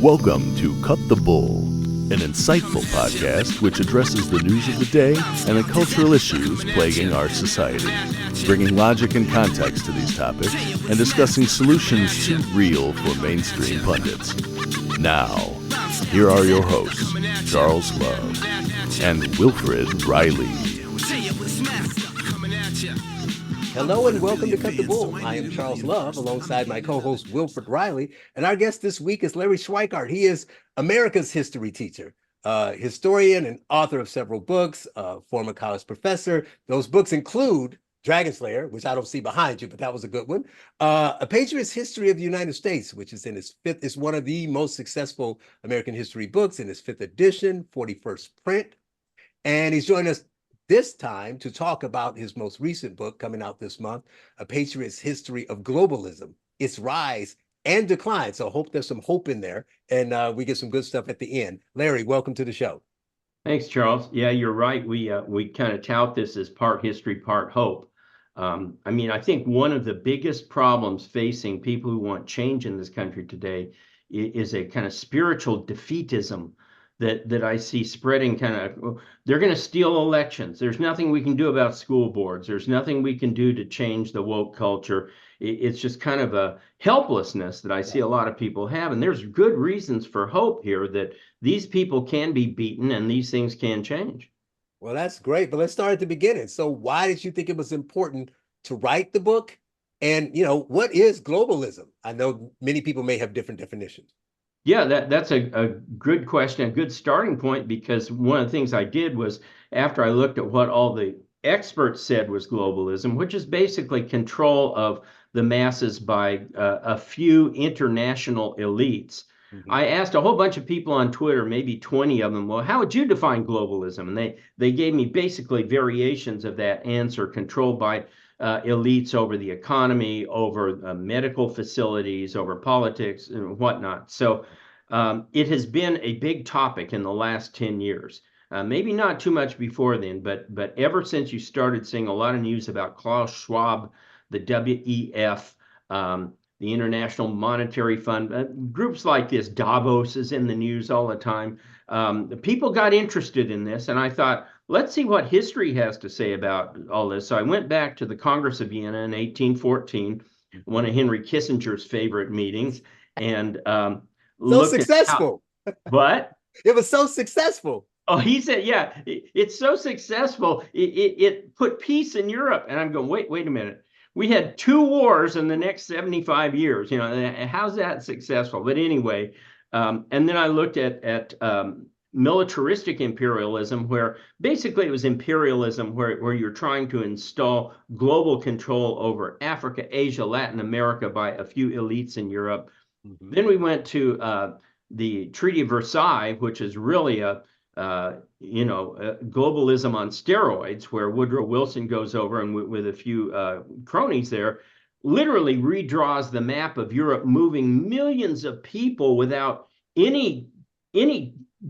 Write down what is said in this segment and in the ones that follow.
Welcome to Cut the Bull, an insightful podcast which addresses the news of the day and the cultural issues plaguing our society, bringing logic and context to these topics and discussing solutions too real for mainstream pundits. Now, here are your hosts, Charles Love and Wilfred Riley. Hello and welcome to Cut the Bull. I am Charles Love alongside my co-host Wilfred Riley, and our guest this week is Larry Schweikart. He is America's history teacher, historian and author of several books, former college professor. Those books include Dragon Slayer, which I don't see behind you, but that was a good one. A Patriot's History of the United States, which is in his fifth, is one of the most successful American history books in his fifth edition, 41st print. And he's joined us this time to talk about his most recent book coming out this month, A Patriot's History of Globalism, Its Rise and Decline. So I hope there's some hope in there and we get some good stuff at the end. Larry, welcome to the show. Thanks, Charles. Yeah, you're right. We kind of tout this as part history, part hope. I think one of the biggest problems facing people who want change in this country today is a kind of spiritual defeatism that I see spreading. They're going to steal elections. There's nothing we can do about school boards. There's nothing we can do to change the woke culture. It's just kind of a helplessness that I see a lot of people have. And there's good reasons for hope here that these people can be beaten and these things can change. Well, that's great. But let's start at the beginning. So why did you think it was important to write the book? And, what is globalism? I know many people may have different definitions. Yeah, that's a good question, a good starting point, because one of the things I did was, after I looked at what all the experts said was globalism, which is basically control of the masses by a few international elites. Mm-hmm. I asked a whole bunch of people on Twitter, maybe 20 of them, well, how would you define globalism? And they gave me basically variations of that answer, controlled by elites over the economy, over medical facilities, over politics and whatnot. So it has been a big topic in the last 10 years. Maybe not too much before then, but ever since you started seeing a lot of news about Klaus Schwab, the WEF, the International Monetary Fund, groups like this, Davos is in the news all the time. People got interested in this, and I thought, let's see what history has to say about all this. So I went back to the Congress of Vienna in 1814, one of Henry Kissinger's favorite meetings, and so successful. What? It was so successful. Oh, he said, yeah, it's so successful. It put peace in Europe. And I'm going, wait a minute. We had 2 wars in the next 75 years. How's that successful? But anyway, and then I looked at militaristic imperialism, where basically it was imperialism where you're trying to install global control over Africa, Asia, Latin America by a few elites in Europe. Mm-hmm. Then we went to the Treaty of Versailles, which is really a globalism on steroids, where Woodrow Wilson goes over and with a few cronies there, literally redraws the map of Europe, moving millions of people without any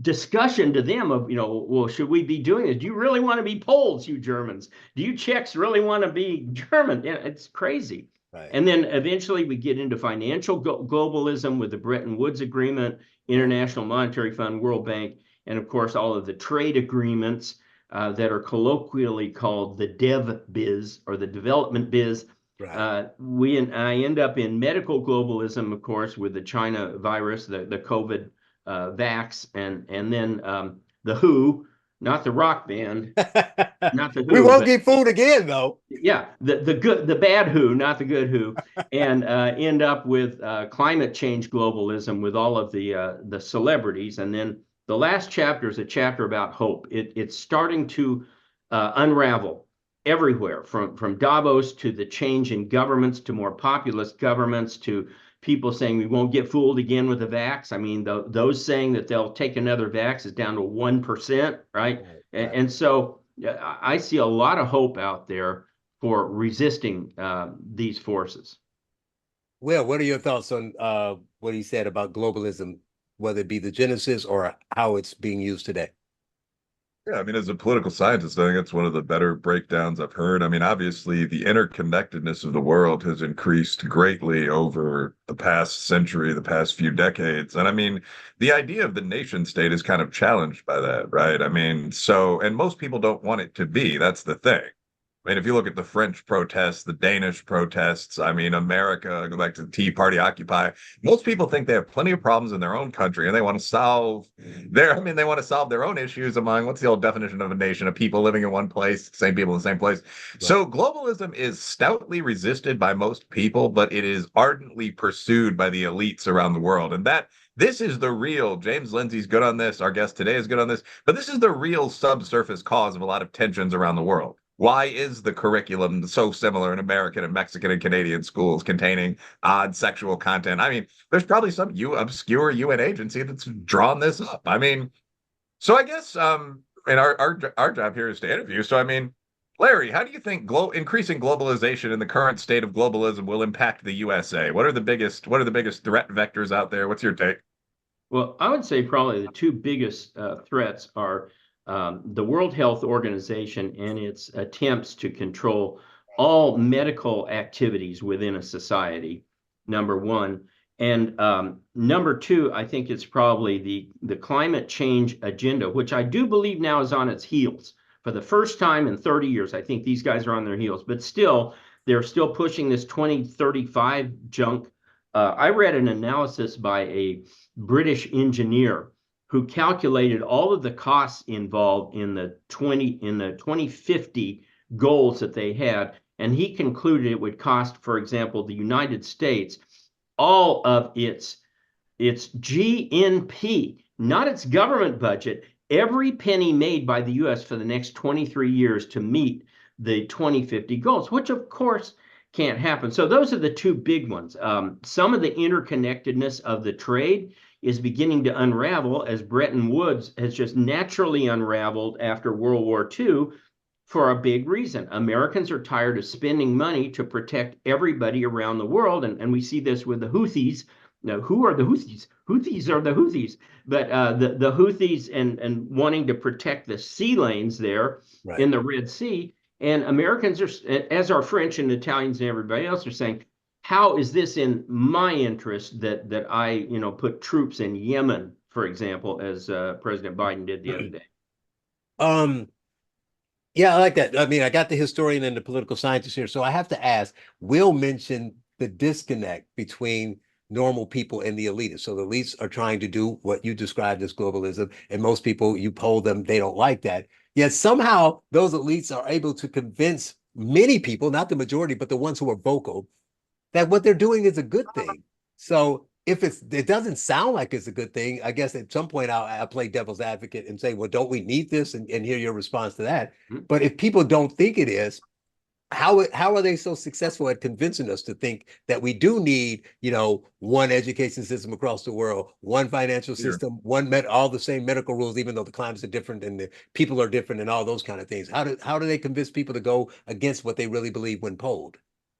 discussion to them of, well, should we be doing this? Do you really want to be Poles, you Germans? Do you Czechs really want to be German? Yeah, it's crazy. Right. And then eventually we get into financial globalism with the Bretton Woods Agreement, International Monetary Fund, World Bank, and of course all of the trade agreements that are colloquially called the dev biz or the development biz. Right. I end up in medical globalism, of course, with the China virus, the COVID vax, and then the WHO, not the rock band, not the WHO. We won't get fooled again, though. Yeah, the bad WHO, not the good WHO, and end up with climate change globalism with all of the celebrities, and then the last chapter is a chapter about hope. It's starting to unravel everywhere, from Davos to the change in governments to more populist governments to people saying we won't get fooled again with the vax. I mean, those saying that they'll take another vax is down to 1%, right? And so I see a lot of hope out there for resisting these forces. Well, what are your thoughts on what he said about globalism, whether it be the genesis or how it's being used today? Yeah, I mean, as a political scientist, I think it's one of the better breakdowns I've heard. I mean, obviously, the interconnectedness of the world has increased greatly over the past century, the past few decades. And I mean, the idea of the nation state is kind of challenged by that, right? I mean, so, and most people don't want it to be. That's the thing. I mean, if you look at the French protests, the Danish protests, I mean, America, go back to the Tea Party, Occupy, most people think they have plenty of problems in their own country and they want to solve they want to solve their own issues among what's the old definition of a nation of people living in one place, same people in the same place. Right. So globalism is stoutly resisted by most people, but it is ardently pursued by the elites around the world. And this is the real, James Lindsay's good on this. Our guest today is good on this, but this is the real subsurface cause of a lot of tensions around the world. Why is the curriculum so similar in American and Mexican and Canadian schools containing odd sexual content? I mean, there's probably some obscure UN agency that's drawn this up. I mean, so I guess and our job here is to interview. So I mean, Larry, how do you think increasing globalization in the current state of globalism will impact the USA? What are the biggest threat vectors out there? What's your take? Well, I would say probably the two biggest threats are the World Health Organization and its attempts to control all medical activities within a society, number one. And number two, I think it's probably the climate change agenda, which I do believe now is on its heels. For the first time in 30 years, I think these guys are on their heels, but still, they're still pushing this 2035 junk. I read an analysis by a British engineer who calculated all of the costs involved in the 2050 goals that they had, and he concluded it would cost, for example, the United States all of its GNP, not its government budget, every penny made by the US for the next 23 years to meet the 2050 goals, which of course can't happen. So those are the two big ones. Some of the interconnectedness of the trade is beginning to unravel, as Bretton Woods has just naturally unraveled after World War II for a big reason. Americans are tired of spending money to protect everybody around the world, and we see this with the Houthis. Now, who are the Houthis? Houthis are the Houthis, but the Houthis and wanting to protect the sea lanes there right. in the Red Sea, and Americans are, as are French and Italians and everybody else, are saying, how is this in my interest that I put troops in Yemen, for example, as President Biden did the other day? Yeah, I like that. I mean, I got the historian and the political scientist here, so I have to ask. Will mention the disconnect between normal people and the elitists. So the elites are trying to do what you described as globalism, and most people, you poll them, they don't like that. Yet somehow those elites are able to convince many people, not the majority, but the ones who are vocal, that what they're doing is a good thing. So if it doesn't sound like it's a good thing, I guess at some point I'll play devil's advocate and say, well, don't we need this? And hear your response to that. Mm-hmm. But if people don't think it is, how are they so successful at convincing us to think that we do need, one education system across the world, one financial system, all the same medical rules, even though the climates are different and the people are different and all those kind of things? How do they convince people to go against what they really believe when polled?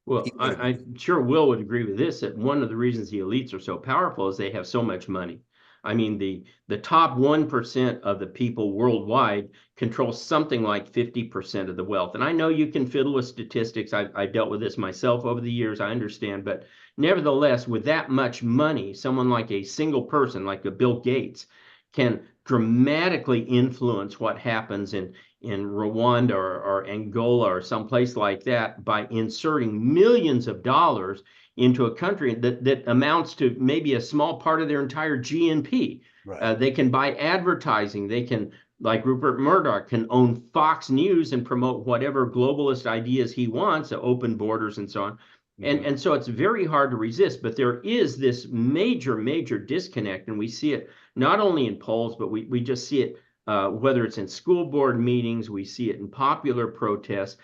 Well, I'm sure Will would agree with this, that one of the reasons the elites are so powerful is they have so much money. I mean, the top 1% of the people worldwide control something like 50% of the wealth. And I know you can fiddle with statistics. I dealt with this myself over the years. I understand. But nevertheless, with that much money, someone like a single person, like a Bill Gates, can dramatically influence what happens in Rwanda or Angola or someplace like that by inserting millions of dollars into a country that amounts to maybe a small part of their entire GNP. Right. They can buy advertising. They can, like Rupert Murdoch, can own Fox News and promote whatever globalist ideas he wants, open borders and so on. Mm-hmm. And so it's very hard to resist. But there is this major, major disconnect. And we see it not only in polls, but we just see it whether it's in school board meetings, we see it in popular protests.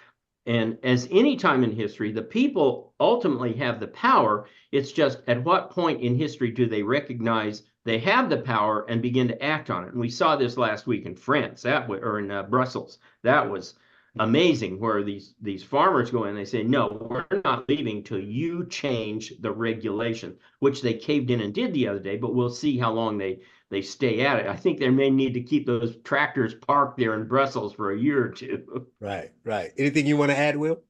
And as any time in history, the people ultimately have the power. It's just at what point in history do they recognize they have the power and begin to act on it? And we saw this last week in France, or in Brussels. That was amazing, where these farmers go in and they say, no, we're not leaving till you change the regulation, which they caved in and did the other day. But we'll see how long they they stay at it. I think they may need to keep those tractors parked there in Brussels for a year or two. Right, right. Anything you want to add, Will?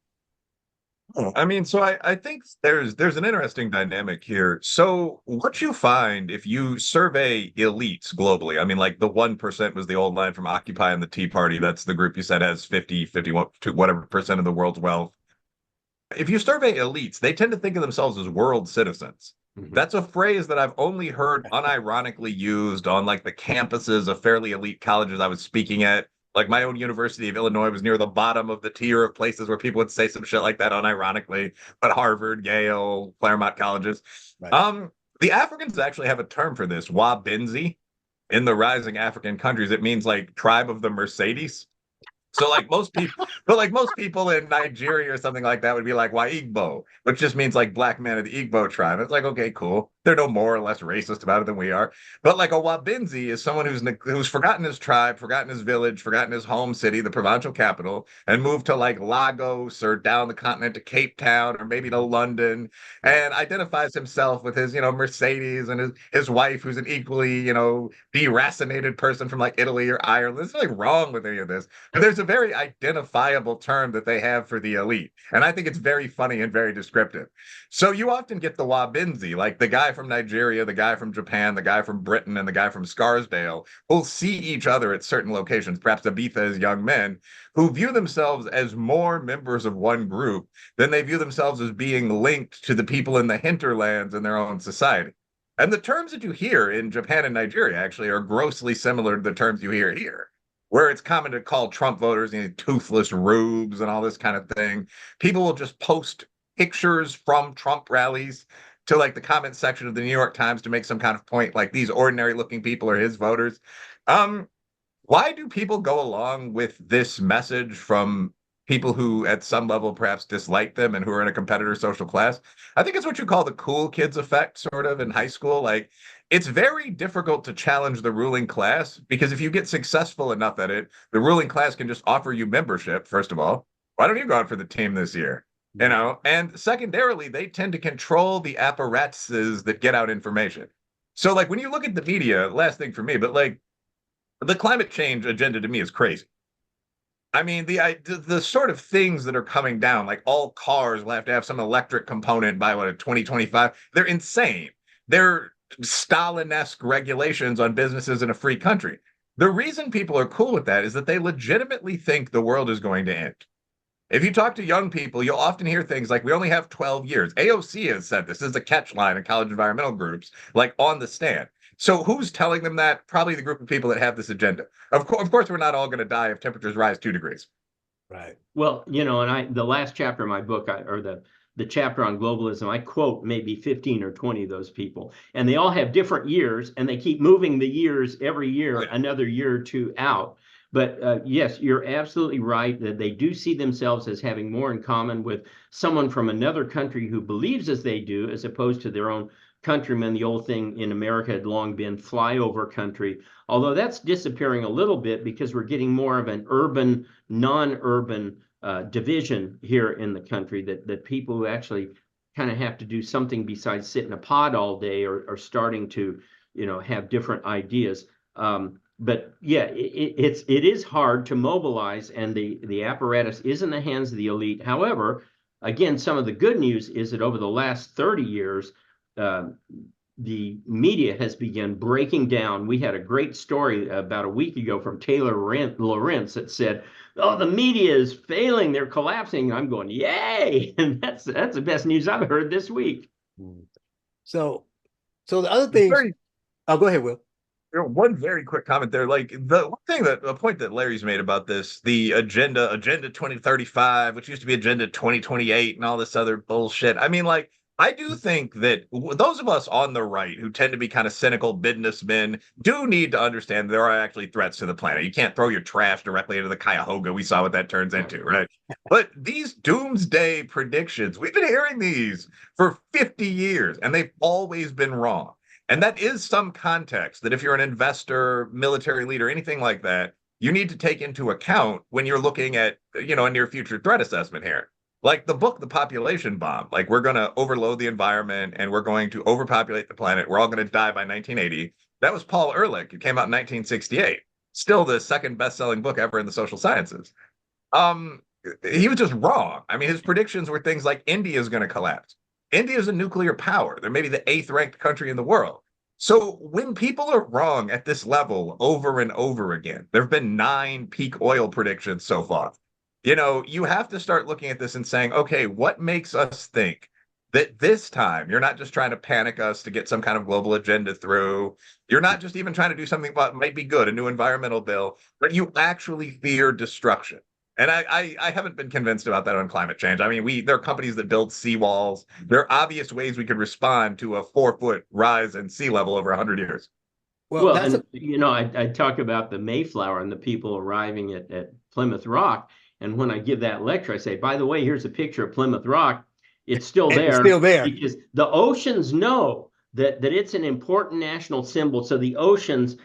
I mean, so I think there's an interesting dynamic here. So what you find if you survey elites globally, I mean, like the 1% was the old line from Occupy and the Tea Party. That's the group you said has 50, 51, to whatever percent of the world's wealth. If you survey elites, they tend to think of themselves as world citizens. Mhm. That's a phrase that I've only heard unironically used on like the campuses of fairly elite colleges I was speaking at. Like my own University of Illinois was near the bottom of the tier of places where people would say some shit like that unironically, but Harvard, Yale, Claremont colleges. Right. The Africans actually have a term for this, Wabinzi. In the rising African countries, it means like tribe of the Mercedes. So like most people in Nigeria or something like that would be like Waigbo, which just means like black man of the Igbo tribe. It's like, okay, cool. They're no more or less racist about it than we are. But like a Wabinzi is someone who's forgotten his tribe, forgotten his village, forgotten his home city, the provincial capital, and moved to like Lagos or down the continent to Cape Town or maybe to London, and identifies himself with his, Mercedes and his wife, who's an equally, deracinated person from like Italy or Ireland. There's nothing wrong with any of this. But there's a very identifiable term that they have for the elite. And I think it's very funny and very descriptive. So you often get the Wabinzi, like the guy from Nigeria, the guy from Japan, the guy from Britain, and the guy from Scarsdale, who'll see each other at certain locations, perhaps Ibiza as young men, who view themselves as more members of one group than they view themselves as being linked to the people in the hinterlands in their own society. And the terms that you hear in Japan and Nigeria actually are grossly similar to the terms you hear here, where it's common to call Trump voters, toothless rubes and all this kind of thing. People will just post pictures from Trump rallies to like the comment section of the New York Times to make some kind of point, like these ordinary looking people are his voters. Why do people go along with this message from people who at some level perhaps dislike them and who are in a competitor social class? I think it's what you call the cool kids effect, sort of in high school. Like it's very difficult to challenge the ruling class because if you get successful enough at it, the ruling class can just offer you membership, first of all. Why don't you go out for the team this year? And secondarily, they tend to control the apparatuses that get out information. So like when you look at the media, last thing for me, but like the climate change agenda to me is crazy. I mean, the sort of things that are coming down, like all cars will have to have some electric component by 2025, they're insane. They're Stalin-esque regulations on businesses in a free country. The reason people are cool with that is that they legitimately think the world is going to end. If you talk to young people, you'll often hear things like, we only have 12 years. AOC has said this is a catch line in college environmental groups, like on the stand. So who's telling them that? Probably the group of people that have this agenda. Of course, we're not all going to die if temperatures rise 2 degrees. Right. Well, and the last chapter of my book, or the chapter on globalism, I quote maybe 15 or 20 of those people, and they all have different years, and they keep moving the years every year, another year or two out. But yes, you're absolutely right that they do see themselves as having more in common with someone from another country who believes as they do, as opposed to their own countrymen. The old thing in America had long been flyover country, although that's disappearing a little bit because we're getting more of an urban, non-urban division here in the country, that people who actually kind of have to do something besides sit in a pod all day are starting to, have different ideas. But yeah, it is hard to mobilize, and the apparatus is in the hands of the elite. However, again, some of the good news is that over the last 30 years, the media has begun breaking down. We had a great story about a week ago from Taylor Lorenz that said, "Oh, the media is failing; they're collapsing." I'm going, "Yay!" And that's the best news I've heard this week. So the other thing. Oh, go ahead, Will. One very quick comment there. Like a point that Larry's made about this, the agenda 2035, which used to be agenda 2028 and all this other bullshit. I mean, like, I do think that those of us on the right who tend to be kind of cynical businessmen do need to understand there are actually threats to the planet. You can't throw your trash directly into the Cuyahoga. We saw what that turns into, right? But these doomsday predictions, we've been hearing these for 50 years, and they've always been wrong. And that is some context that if you're an investor, military leader, anything like that, you need to take into account when you're looking at, a near future threat assessment here. Like the book, The Population Bomb, like we're going to overload the environment and we're going to overpopulate the planet. We're all going to die by 1980. That was Paul Ehrlich. It came out in 1968. Still the second best-selling book ever in the social sciences. Um, he was just wrong. I mean, his predictions were things like India is going to collapse. India is a nuclear power. They're maybe the eighth ranked country in the world. So when people are wrong at this level over and over again, there have been 9 peak oil predictions so far. You have to start looking at this and saying, okay, what makes us think that this time you're not just trying to panic us to get some kind of global agenda through. You're not just even trying to do something that might be good, a new environmental bill, but you actually fear destruction. And I haven't been convinced about that on climate change. I mean, there are companies that build seawalls. There are obvious ways we could respond to a 4-foot rise in sea level over 100 years. Well, and I talk about the Mayflower and the people arriving at Plymouth Rock. And when I give that lecture, I say, by the way, here's a picture of Plymouth Rock. It's still there. It's still there. Because the oceans know that it's an important national symbol. So the oceans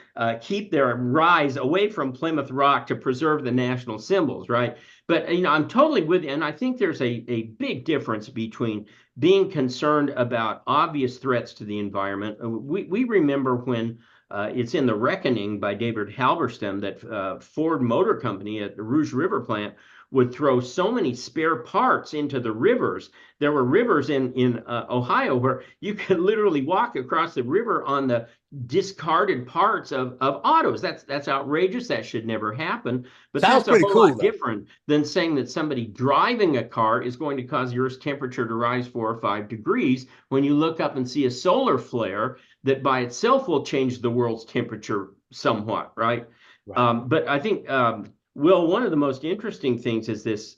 keep their rise away from Plymouth Rock to preserve the national symbols, right? But, I'm totally with you. And I think there's a big difference between being concerned about obvious threats to the environment. We remember when it's in The Reckoning by David Halberstam that Ford Motor Company at the Rouge River plant would throw so many spare parts into the rivers. There were rivers in Ohio where you could literally walk across the river on the discarded parts of autos. That's outrageous. That should never happen. But Sounds that's a pretty whole cool, lot though. different than saying that somebody driving a car is going to cause the Earth's temperature to rise 4 or 5 degrees when you look up and see a solar flare that by itself will change the world's temperature somewhat, right? But I think Will, one of the most interesting things is this,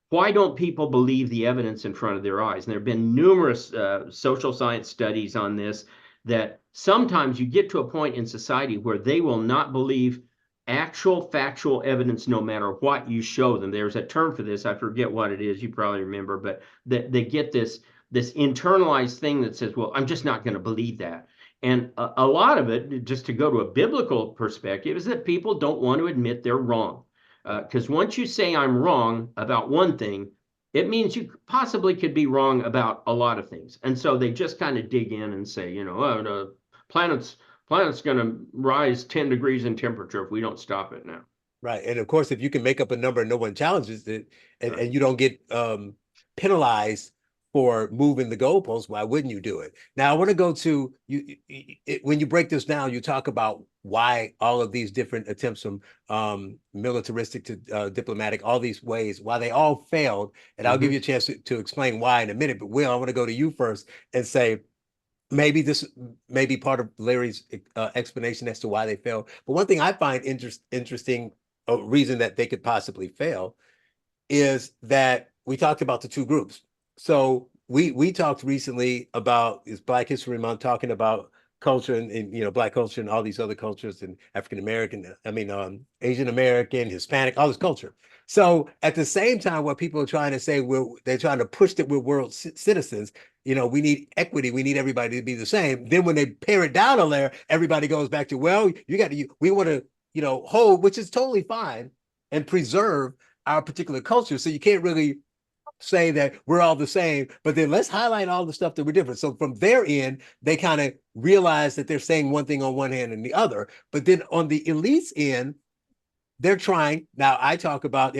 why don't people believe the evidence in front of their eyes? And there have been numerous social science studies on this, that sometimes you get to a point in society where they will not believe actual factual evidence no matter what you show them. There's a term for this, I forget what it is, you probably remember, but they get this internalized thing that says, well, I'm just not going to believe that. And a lot of it, just to go to a biblical perspective, is that people don't want to admit they're wrong. Because once you say I'm wrong about one thing, it means you possibly could be wrong about a lot of things. And so they just kind of dig in and say, oh, the planet's going to rise 10 degrees in temperature if we don't stop it now. Right. And of course, if you can make up a number and no one challenges it, and you don't get penalized for moving the goalposts, why wouldn't you do it? Now, I want to go to you. When you break this down, you talk about why all of these different attempts from militaristic to diplomatic, all these ways, why they all failed. And I'll give you a chance to explain why in a minute. But Will, I want to go to you first and say, maybe this may be part of Larry's explanation as to why they failed. But one thing I find interesting, a reason that they could possibly fail, is that we talked about the two groups. So we talked recently about is Black History Month, talking about culture and Black culture and all these other cultures, and African American, Asian American, Hispanic, all this culture. So at the same time, what people are trying to say, they're trying to push that we're world citizens. We need equity. We need everybody to be the same. Then when they pare it down a layer, everybody goes back to, well, we want to, hold, which is totally fine, and preserve our particular culture. So you can't really say that we're all the same, but then let's highlight all the stuff that we're different. So from their end, they kind of realize that they're saying one thing on one hand and the other, but then on the elites end, they're trying. Now I talk about,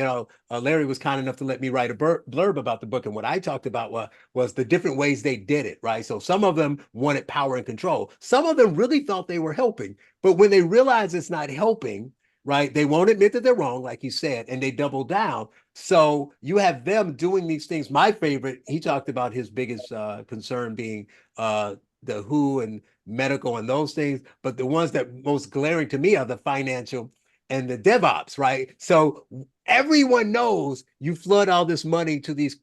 Larry was kind enough to let me write a blurb about the book. And what I talked about was the different ways they did it, right? So some of them wanted power and control. Some of them really thought they were helping, but when they realize it's not helping, right, they won't admit that they're wrong, like you said, and they double down. So you have them doing these things. My favorite, he talked about his biggest concern being the WHO and medical and those things, but the ones that most glaring to me are the financial and the DevOps, right? So everyone knows you flood all this money to these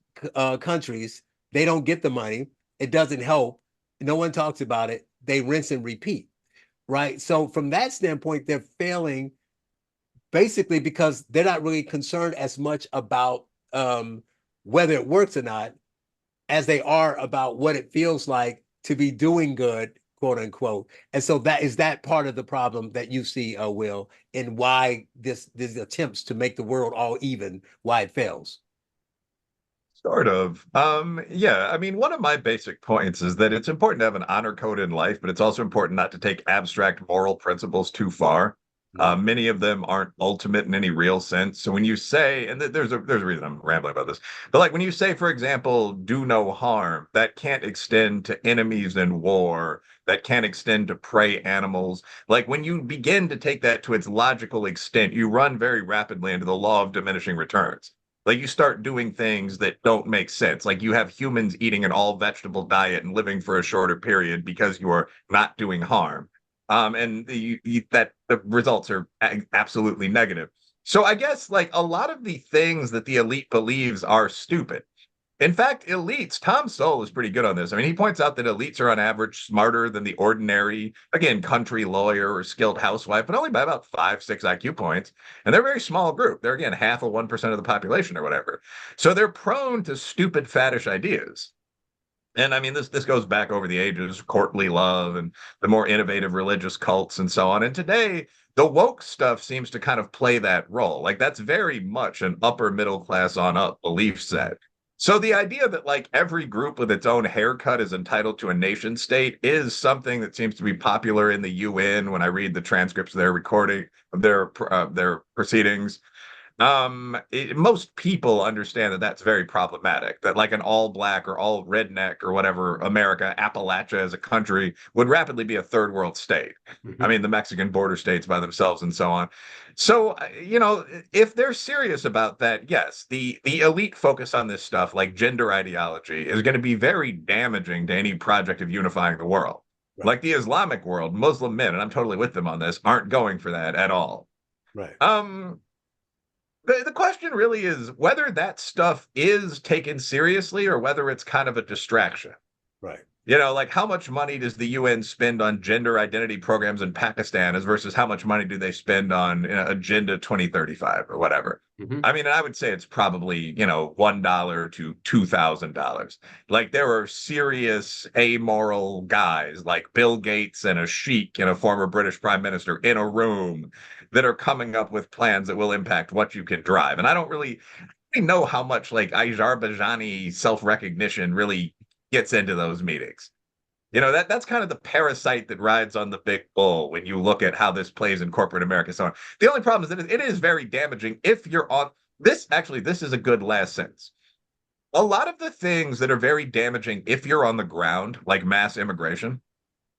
countries. They don't get the money. It doesn't help. No one talks about it. They rinse and repeat, right? So from that standpoint, they're failing basically because they're not really concerned as much about whether it works or not as they are about what it feels like to be doing good, quote unquote. And so that part of the problem that you see, Will, and why these attempts to make the world all even, why it fails. Sort of. Yeah, I mean, one of my basic points is that it's important to have an honor code in life, but it's also important not to take abstract moral principles too far. Mhm. Many of them aren't ultimate in any real sense. So when you say, and there's a reason I'm rambling about this, but like when you say, for example, do no harm, that can't extend to enemies in war, that can't extend to prey animals. Like when you begin to take that to its logical extent, you run very rapidly into the law of diminishing returns. Like you start doing things that don't make sense. Like you have humans eating an all vegetable diet and living for a shorter period because you are not doing harm. And that the results are absolutely negative. So I guess like a lot of the things that the elite believes are stupid. In fact, elites, Tom Sowell is pretty good on this. I mean, he points out that elites are on average smarter than the ordinary, again, country lawyer or skilled housewife, but only by about 5, 6 IQ points. And they're a very small group. They're, again, half of 1% of the population or whatever. So they're prone to stupid, faddish ideas. And I mean, this goes back over the ages, courtly love and the more innovative religious cults and so on. And today, the woke stuff seems to kind of play that role. Like that's very much an upper middle class on up belief set. So the idea that like every group with its own haircut is entitled to a nation state is something that seems to be popular in the UN when I read the transcripts of their recording of their proceedings. Most people understand that that's very problematic, that like an all black or all redneck or whatever America, Appalachia as a country would rapidly be a third world state. I Mhm. mean, the Mexican border states by themselves and so on. So, if they're serious about that, yes, the elite focus on this stuff like gender ideology is going to be very damaging to any project of unifying the world. Right. Like the Islamic world, Muslim men, and I'm totally with them on this, aren't going for that at all. Right. Um, the question really is whether that stuff is taken seriously or whether it's kind of a distraction. Right. Like how much money does the UN spend on gender identity programs in Pakistan as versus how much money do they spend on Agenda 2035 or whatever? Mhm. I mean, I would say it's probably, $1 to $2,000. Like there are serious amoral guys like Bill Gates and a sheik and a former British prime minister in a room that are coming up with plans that will impact what you can drive. And I don't really know how much like Azerbaijani self-recognition really gets into those meetings. That's kind of the parasite that rides on the big bull when you look at how this plays in corporate America. So on. The only problem is that it is very damaging if you're on this. Actually, this is a good last sentence. A lot of the things that are very damaging if you're on the ground, like mass immigration.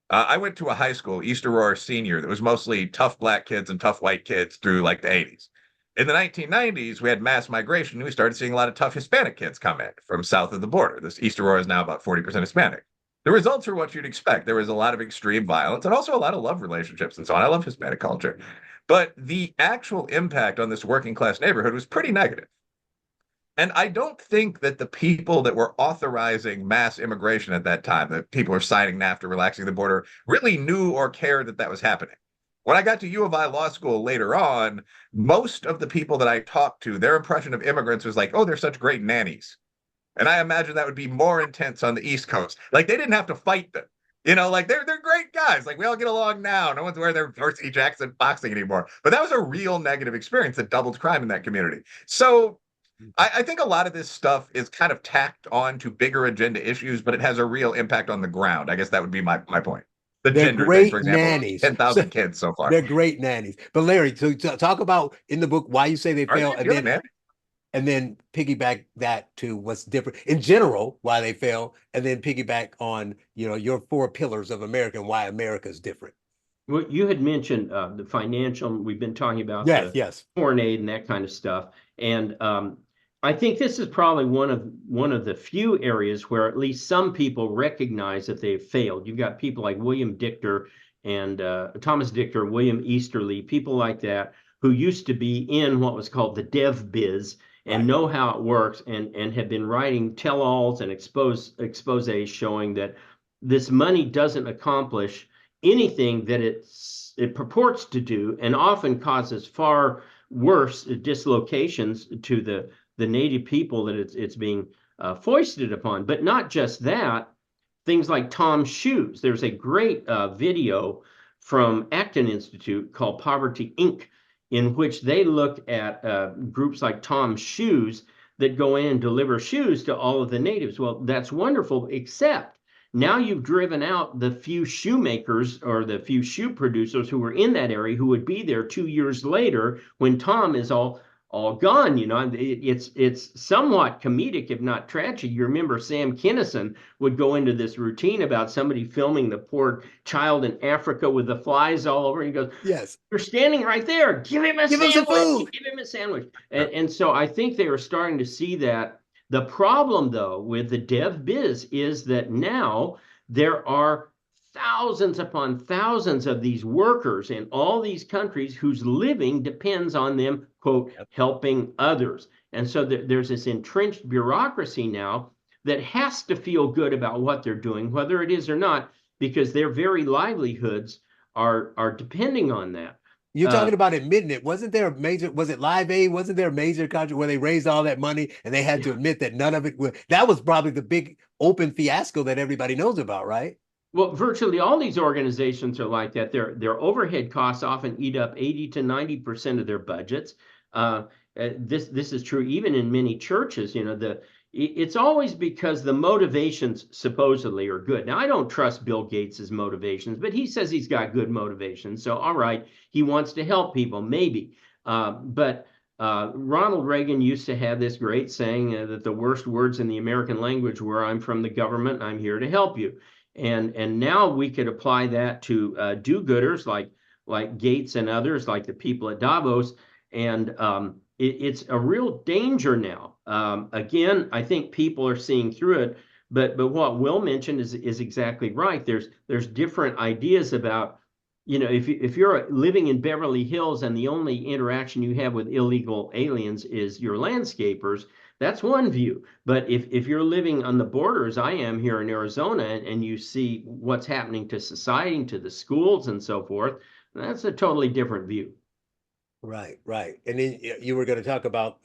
I went to a high school, East Aurora Senior, that was mostly tough black kids and tough white kids through like the 80s. In the 1990s, we had mass migration and we started seeing a lot of tough Hispanic kids come in from south of the border. This East Aurora is now about 40% Hispanic. The results are what you'd expect. There was a lot of extreme violence and also a lot of love relationships and so on. I love Hispanic culture. But the actual impact on this working class neighborhood was pretty negative. And I don't think that the people that were authorizing mass immigration at that time, that people are signing NAFTA, relaxing the border, really knew or cared that that was happening. When I got to U of I Law School later on, most of the people that I talked to, their impression of immigrants was like, oh, they're such great nannies. And I imagine that would be more intense on the East Coast. Like they didn't have to fight them. Like they're great guys. Like we all get along now. No one's wearing their Dorsey Jackson boxing anymore. But that was a real negative experience that doubled crime in that community. So I think a lot of this stuff is kind of tacked on to bigger agenda issues, but it has a real impact on the ground. I guess that would be my point. The They're gender thing, for great example, nannies. 10,000 kids so far. They're great nannies. But Larry, so talk about in the book why you say they Are fail, they and really, then man? piggyback that to what's different in general, why they fail, and then piggyback on your 4 pillars of America and why America is different. Well, you had mentioned the financial. We've been talking about Yes, the yes. foreign aid and that kind of stuff, and I think this is probably one of the few areas where at least some people recognize that they've failed. You've got people like William Dichter and Thomas Dichter, William Easterly, people like that who used to be in what was called the dev biz and Right. know how it works and have been writing tell-alls and exposés showing that this money doesn't accomplish anything that it purports to do, and often causes far worse dislocations to the native people that it's being foisted upon. But not just that, things like Tom's Shoes. There's a great video from Acton Institute called Poverty Inc., in which they looked at groups like Tom's Shoes that go in and deliver shoes to all of the natives. Well, that's wonderful, except now you've driven out the few shoemakers or the few shoe producers who were in that area who would be there 2 years later when Tom is all gone. It's somewhat comedic, if not tragic. You remember Sam Kinison would go into this routine about somebody filming the poor child in Africa with the flies all over. And he goes, Yes. "You're standing right there. Give him a Give him some sandwich. food." Give him a sandwich." And so I think they are starting to see that. The problem, though, with the dev biz is that now there are thousands upon thousands of these workers in all these countries whose living depends on them, quote, helping others. And so there's this entrenched bureaucracy now that has to feel good about what they're doing, whether it is or not, because their very livelihoods are depending on that. You're talking about admitting it. Wasn't there a major, was it Live Aid? Wasn't there a major country where they raised all that money and they had to admit that none of it was, that was probably the big open fiasco that everybody knows about, right? Well, virtually all these organizations are like that. Their overhead costs often eat up 80 to 90% of their budgets. This is true even in many churches. It's always because the motivations supposedly are good. Now, I don't trust Bill Gates's motivations, but he says he's got good motivations. So, all right, he wants to help people, maybe. But Ronald Reagan used to have this great saying that the worst words in the American language were, "I'm from the government, and I'm here to help you." And now we could apply that to do-gooders like Gates and others, like the people at Davos. And it's a real danger now. Again, I think people are seeing through it, but what Will mentioned is exactly right. There's different ideas about, if you're living in Beverly Hills and the only interaction you have with illegal aliens is your landscapers, that's one view. But if you're living on the border, as I am here in Arizona, and you see what's happening to society, to the schools and so forth, that's a totally different view. Right, right. And then you were going to talk about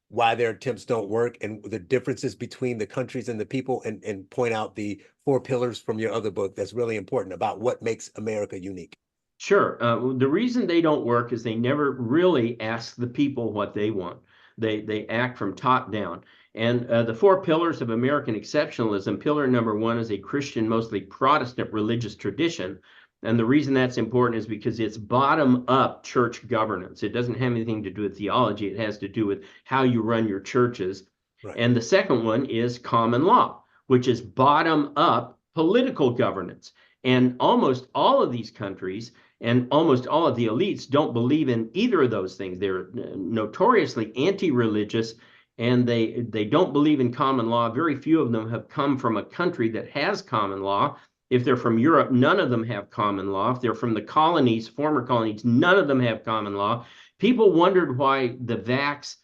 why their attempts don't work and the differences between the countries and the people, and point out the 4 pillars from your other book that's really important about what makes America unique. Sure. The reason they don't work is they never really ask the people what they want. They act from top down. And the 4 pillars of American exceptionalism, pillar number 1 is a Christian, mostly Protestant religious tradition. And the reason that's important is because it's bottom-up church governance. It doesn't have anything to do with theology. It has to do with how you run your churches. Right. And the second one is common law, which is bottom-up political governance. And almost all of these countries and almost all of the elites don't believe in either of those things. They're notoriously anti-religious, and they don't believe in common law. Very few of them have come from a country that has common law. If they're from Europe, none of them have common law. If they're from the colonies, former colonies, none of them have common law. People wondered why the vax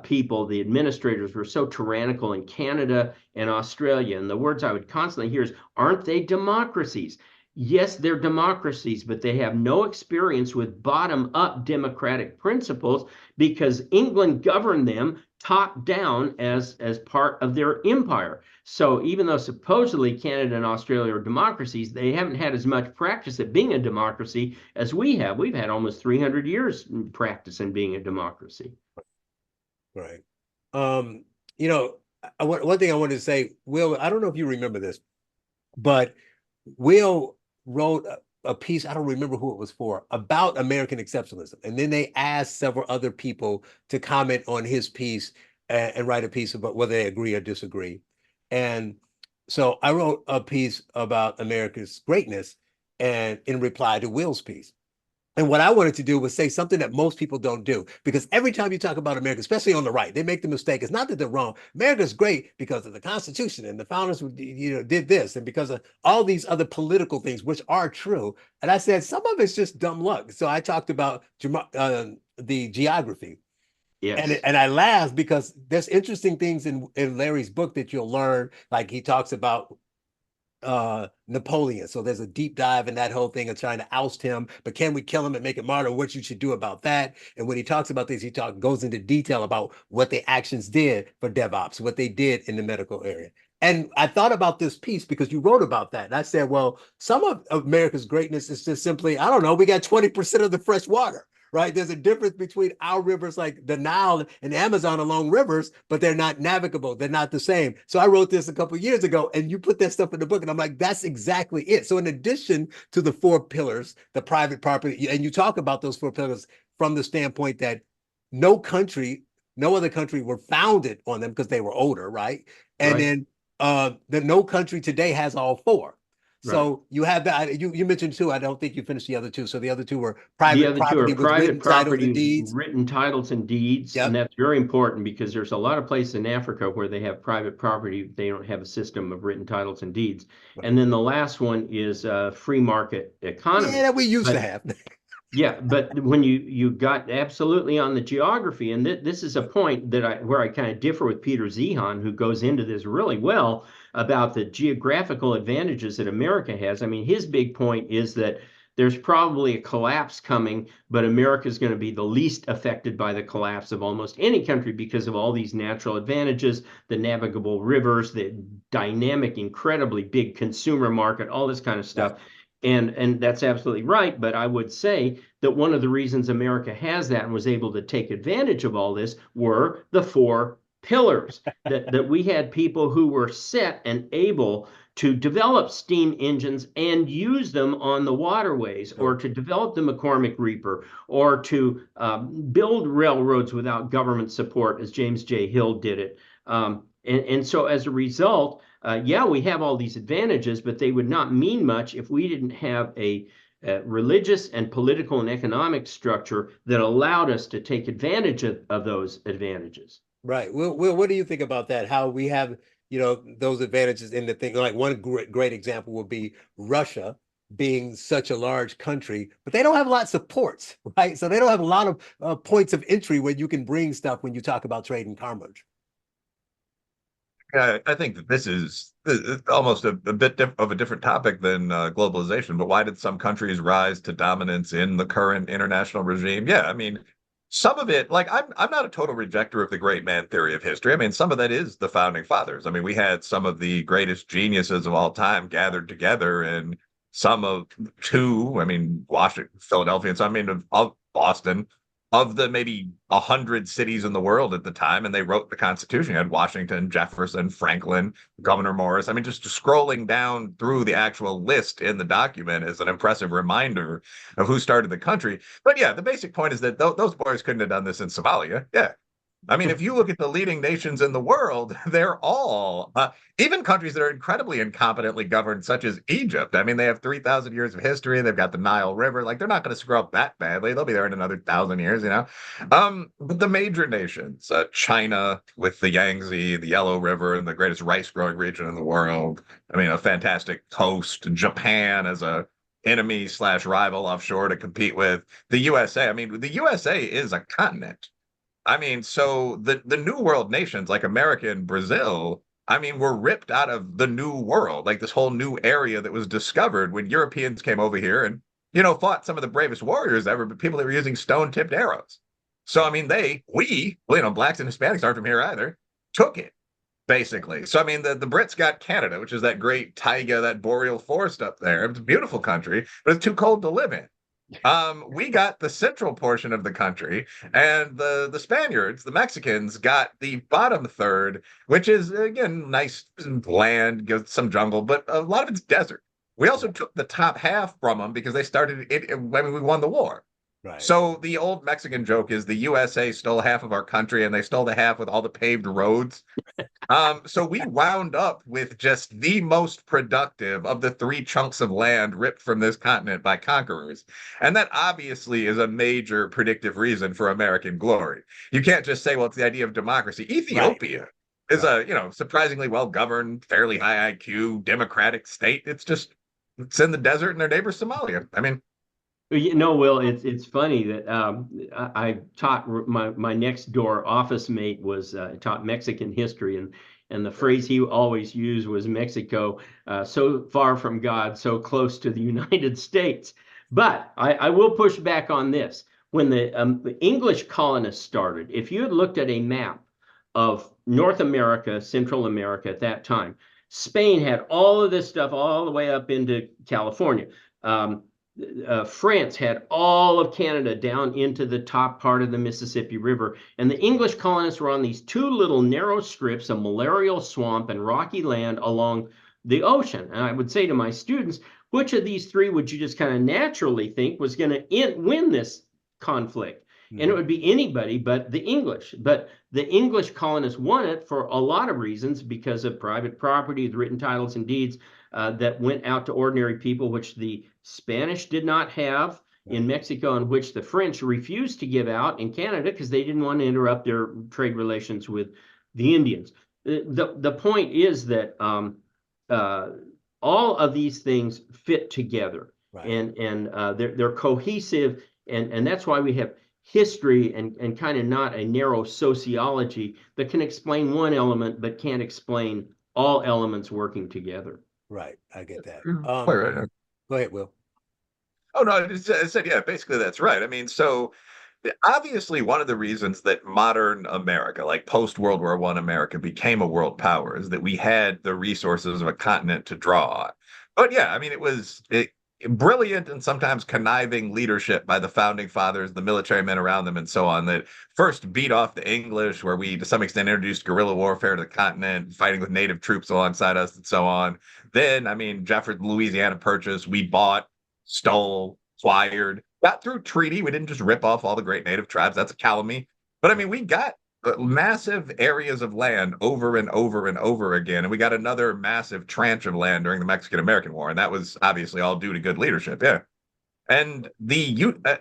people, the administrators, were so tyrannical in Canada and Australia. And the words I would constantly hear is, aren't they democracies? Yes, they're democracies, but they have no experience with bottom-up democratic principles because England governed them top down as part of their empire. So even though supposedly Canada and Australia are democracies, they haven't had as much practice at being a democracy as we have. We've had almost 300 years practice in being a democracy. Right. One thing I wanted to say, Will, I don't know if you remember this, but Will wrote a piece, I don't remember who it was for, about American exceptionalism. And then they asked several other people to comment on his piece and write a piece about whether they agree or disagree. And so I wrote a piece about America's greatness and in reply to Will's piece. And what I wanted to do was say something that most people don't do, because every time you talk about America, especially on the right, they make the mistake. It's not that they're wrong. America's great because of the Constitution and the founders did this, and because of all these other political things, which are true. And I said, some of it's just dumb luck. So I talked about the geography. Yes. And I laughed because there's interesting things in Larry's book that you'll learn. Like he talks about Napoleon. So there's a deep dive in that whole thing of trying to oust him, but can we kill him and make him martyr? What you should do about that. And when he talks about this, he goes into detail about what the actions did for DevOps, what they did in the medical area. And I thought about this piece because you wrote about that. And I said, well, some of America's greatness is just simply, I don't know, we got 20% of the fresh water, right? There's a difference between our rivers like the Nile and Amazon are long rivers, but they're not navigable. They're not the same. So I wrote this a couple of years ago, and you put that stuff in the book, and I'm like, that's exactly it. So in addition to the four pillars, the private property, and you talk about those four pillars from the standpoint that no country, no other country were founded on them because they were older, right? And Right. then that no country today has all four. So Right. you have that. You mentioned two. I don't think you finished the other two. So the other two were The private other two are property with private written titles and property, deeds. written titles and deeds, and Yep. that's very important because there's a lot of places in Africa where they have private property. They don't have a system of written titles and deeds. And then the last one is free market economy. Yeah, that we used to But have. yeah, but when you got absolutely on the geography, and this is a point that where I kind of differ with Peter Zeihan, who goes into this really well about the geographical advantages that America has. I mean, his big point is that there's probably a collapse coming, but America is going to be the least affected by the collapse of almost any country because of all these natural advantages, the navigable rivers, the dynamic, incredibly big consumer market, all this kind of stuff. And that's absolutely right. But I would say that one of the reasons America has that and was able to take advantage of all this were the four pillars that we had people who were set and able to develop steam engines and use them on the waterways, or to develop the McCormick Reaper, or to build railroads without government support, as James J. Hill did it. And so as a result, yeah, we have all these advantages, but they would not mean much if we didn't have a religious and political and economic structure that allowed us to take advantage of those advantages. Right. Will, what do you think about that? How we have, those advantages in the thing. Like one great example would be Russia being such a large country, but they don't have lots of ports, right? So they don't have a lot of points of entry where you can bring stuff when you talk about trade and commerce. I think that this is almost a bit of a different topic than globalization, but why did some countries rise to dominance in the current international regime? Yeah, I mean, some of it, like I'm not a total rejecter of the great man theory of history. I mean, some of that is the founding fathers. I mean, we had some of the greatest geniuses of all time gathered together, and some of two, I mean, Washington, Philadelphia, and some, I mean, of Boston, of the maybe 100 cities in the world at the time, and they wrote the Constitution. You had Washington, Jefferson, Franklin, Governor Morris. I mean, just scrolling down through the actual list in the document is an impressive reminder of who started the country. But yeah, the basic point is that those boys couldn't have done this in Somalia. Yeah. I mean, if you look at the leading nations in the world, they're all, even countries that are incredibly incompetently governed, such as Egypt. I mean, they have 3,000 years of history. They've got the Nile River. Like, they're not going to screw up that badly. They'll be there in another 1,000 years, you know? But the major nations, China with the Yangtze, the Yellow River, and the greatest rice growing region in the world. I mean, a fantastic coast. Japan as a enemy / rival offshore to compete with. The USA. I mean, the USA is a continent. I mean, so the New World nations like America and Brazil, I mean, were ripped out of the New World, like this whole new area that was discovered when Europeans came over here and, fought some of the bravest warriors ever, but people that were using stone-tipped arrows. So, I mean, blacks and Hispanics aren't from here either, took it, basically. So, I mean, the Brits got Canada, which is that great taiga, that boreal forest up there. It's a beautiful country, but it's too cold to live in. We got the central portion of the country, and the Spaniards, the Mexicans, got the bottom third, which is again nice land, some jungle, but a lot of it's desert. We also took the top half from them because they started it when we won the war. Right. So the old Mexican joke is the USA stole half of our country, and they stole the half with all the paved roads. So we wound up with just the most productive of the 3 chunks of land ripped from this continent by conquerors. And that obviously is a major predictive reason for American glory. You can't just say, well, it's the idea of democracy. Ethiopia is a, surprisingly well-governed, fairly high IQ, democratic state. It's in the desert and their neighbor Somalia. I mean, Will, it's funny that I taught my next door office mate was taught Mexican history, and the phrase he always used was Mexico, so far from God, so close to the United States. But I will push back on this. When the English colonists started, if you had looked at a map of North America, Central America at that time, Spain had all of this stuff all the way up into California. France had all of Canada down into the top part of the Mississippi River. And the English colonists were on these two little narrow strips of malarial swamp and rocky land along the ocean. And I would say to my students, which of these three would you just kind of naturally think was going to win this conflict? And it would be anybody but the English. But the English colonists won it for a lot of reasons, because of private property, the written titles and deeds that went out to ordinary people, which the Spanish did not have in Mexico, and which the French refused to give out in Canada because they didn't want to interrupt their trade relations with the Indians. The point is that all of these things fit together, and they're cohesive, and that's why we have history and kind of not a narrow sociology that can explain one element but can't explain all elements working together. Right, I get that. Quite right. Go ahead, Will. Oh no, I said yeah. Basically, that's right. I mean, so obviously, one of the reasons that modern America, like post World War I America, became a world power is that we had the resources of a continent to draw on. But yeah, I mean, it was brilliant and sometimes conniving leadership by the founding fathers, the military men around them, and so on, that first beat off the English, where we to some extent introduced guerrilla warfare to the continent, fighting with native troops alongside us, and so on. Then, I mean, Jefferson Louisiana Purchase, we bought, stole, acquired, got through treaty. We didn't just rip off all the great native tribes. That's a calumny. But I mean, we got massive areas of land over and over and over again. And we got another massive tranche of land during the Mexican-American War. And that was obviously all due to good leadership. Yeah. And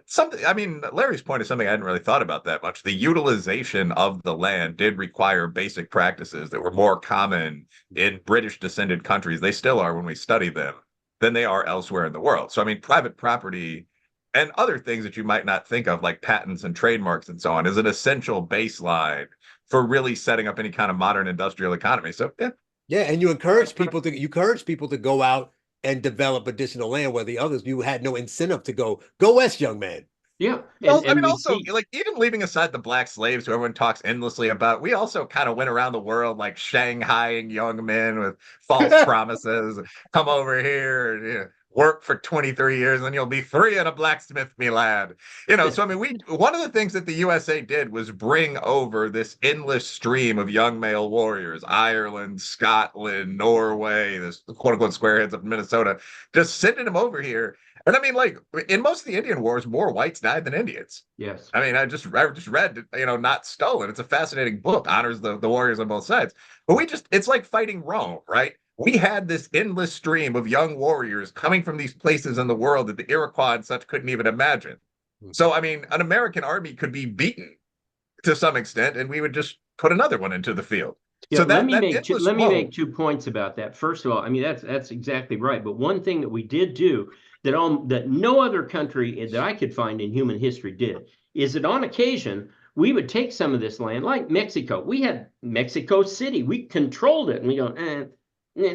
something, I mean, Larry's point is something I hadn't really thought about that much. The utilization of the land did require basic practices that were more common in British descended countries. They still are when we study them, than they are elsewhere in the world. So, I mean, private property and other things that you might not think of, like patents and trademarks and so on, is an essential baseline for really setting up any kind of modern industrial economy. So, yeah. Yeah, and you encourage people to go out and develop additional land, where the others, you had no incentive to go west, young man. Yeah. Well, I mean, also, like, even leaving aside the black slaves who everyone talks endlessly about, we also kind of went around the world like shanghaiing young men with false promises. Come over here and work for 23 years and you'll be free in a blacksmith, me lad. So I mean, one of the things that the USA did was bring over this endless stream of young male warriors, Ireland, Scotland, Norway, this quote unquote squareheads of Minnesota, just sending them over here. And I mean, like, in most of the Indian wars, more whites died than Indians. Yes. I mean, I just read, Not Stolen. It's a fascinating book, honors the warriors on both sides. But it's like fighting Rome, right? We had this endless stream of young warriors coming from these places in the world that the Iroquois and such couldn't even imagine. So, I mean, an American army could be beaten to some extent, and we would just put another one into the field. Yeah, so let me make 2 points about that. First of all, I mean, that's exactly right. But one thing that we did do that no other country that I could find in human history did is that on occasion we would take some of this land, like Mexico. We had Mexico City. We controlled it, and we go,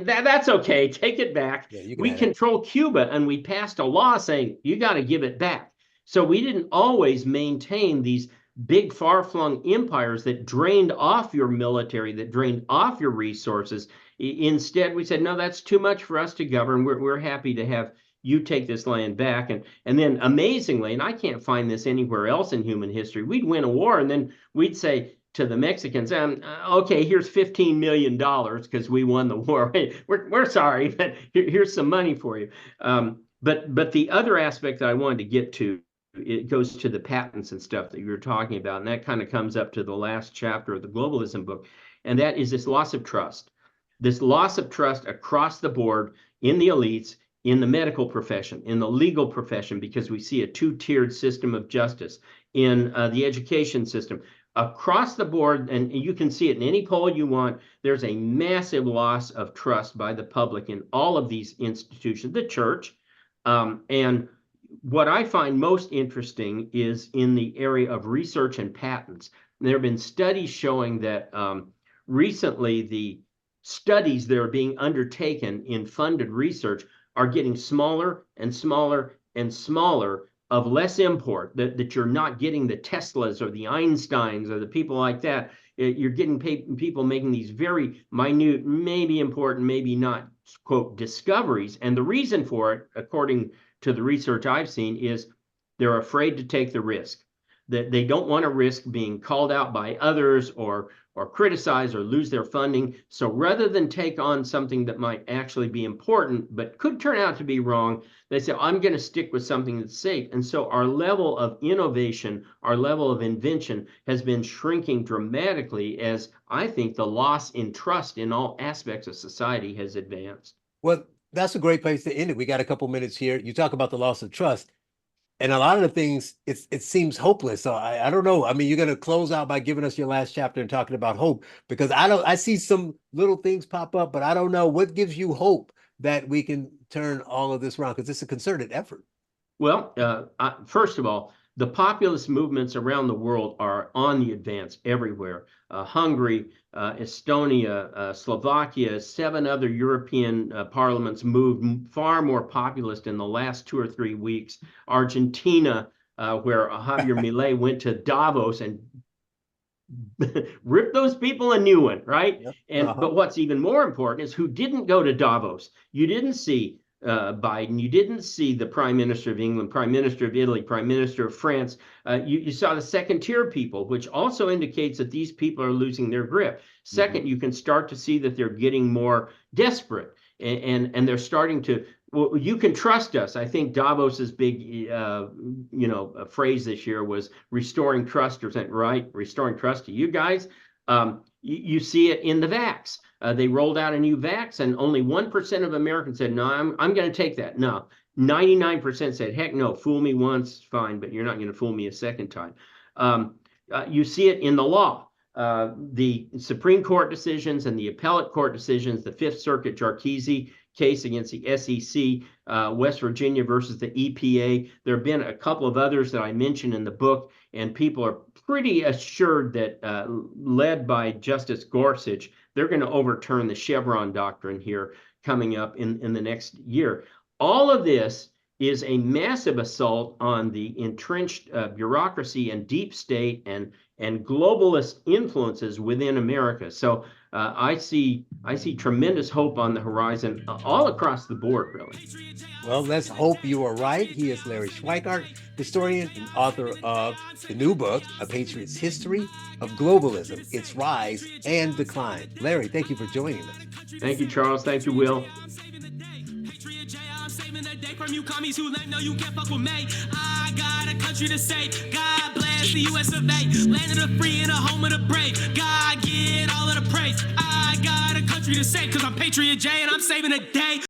that's okay. Take it back. Yeah, we control Cuba, and we passed a law saying you got to give it back. So we didn't always maintain these big far-flung empires that drained off your military, that drained off your resources. Instead, we said, no, that's too much for us to govern. We're happy to have you take this land back. And then amazingly, and I can't find this anywhere else in human history, we'd win a war and then we'd say to the Mexicans, okay, here's $15 million because we won the war. We're sorry, but here's some money for you. But the other aspect that I wanted to get to, it goes to the patents and stuff that you were talking about. And that kind of comes up to the last chapter of the globalism book. And that is this loss of trust. This loss of trust across the board in the elites, in the medical profession, in the legal profession, because we see a two-tiered system of justice, in the education system. Across the board, and you can see it in any poll you want, there's a massive loss of trust by the public in all of these institutions, the church. And what I find most interesting is in the area of research and patents. There have been studies showing that recently the studies that are being undertaken in funded research are getting smaller and smaller and smaller, of less import, that you're not getting the Teslas or the Einsteins or the people like that. You're getting people making these very minute, maybe important, maybe not quote, discoveries. And the reason for it, according to the research I've seen, is they're afraid to take the risk. That they don't want to risk being called out by others or criticized or lose their funding. So rather than take on something that might actually be important but could turn out to be wrong, they say, I'm going to stick with something that's safe. And so our level of innovation, our level of invention has been shrinking dramatically as I think the loss in trust in all aspects of society has advanced. Well, that's a great place to end it. We got a couple minutes here. You talk about the loss of trust. And a lot of the things, it seems hopeless. So I don't know. I mean, you're going to close out by giving us your last chapter and talking about hope, because I see some little things pop up, but I don't know what gives you hope that we can turn all of this around, because it's a concerted effort. Well, first of all, the populist movements around the world are on the advance everywhere. Hungary, Estonia, Slovakia, 7 other European parliaments moved far more populist in the last 2 or 3 weeks. Argentina, where Javier Milei went to Davos and ripped those people a new one, right? Yep. But what's even more important is who didn't go to Davos. You didn't see Biden. You didn't see the Prime Minister of England, Prime Minister of Italy, Prime Minister of France. You saw the second-tier people, which also indicates that these people are losing their grip. Second, you can start to see that they're getting more desperate, and they're starting to, well, you can trust us. I think Davos's big, phrase this year was restoring trust, or something, right? Restoring trust to you guys. You see it in the vax. They rolled out a new vax, and only 1% of Americans said, no, I'm going to take that. No, 99% said, heck no, fool me once, fine, but you're not going to fool me a second time. You see it in the law. The Supreme Court decisions and the appellate court decisions, the Fifth Circuit Jarkizi case against the SEC, West Virginia versus the EPA. There have been a couple of others that I mentioned in the book, and people are pretty assured that, led by Justice Gorsuch, they're going to overturn the Chevron doctrine here coming up in the next year. All of this is a massive assault on the entrenched bureaucracy and deep state and globalist influences within America. So I see tremendous hope on the horizon all across the board, really. Well, let's hope you are right. He is Larry Schweikart, historian and author of the new book, A Patriot's History of Globalism, Its Rise and Decline. Larry, thank you for joining us. Thank you, Charles. Thank you, Will. From you commies who let know you can't fuck with me. I got a country to save. God bless the US of A. Land of the free and a home of the brave. God get all of the praise. I got a country to save, cause I'm Patriot J and I'm saving the day.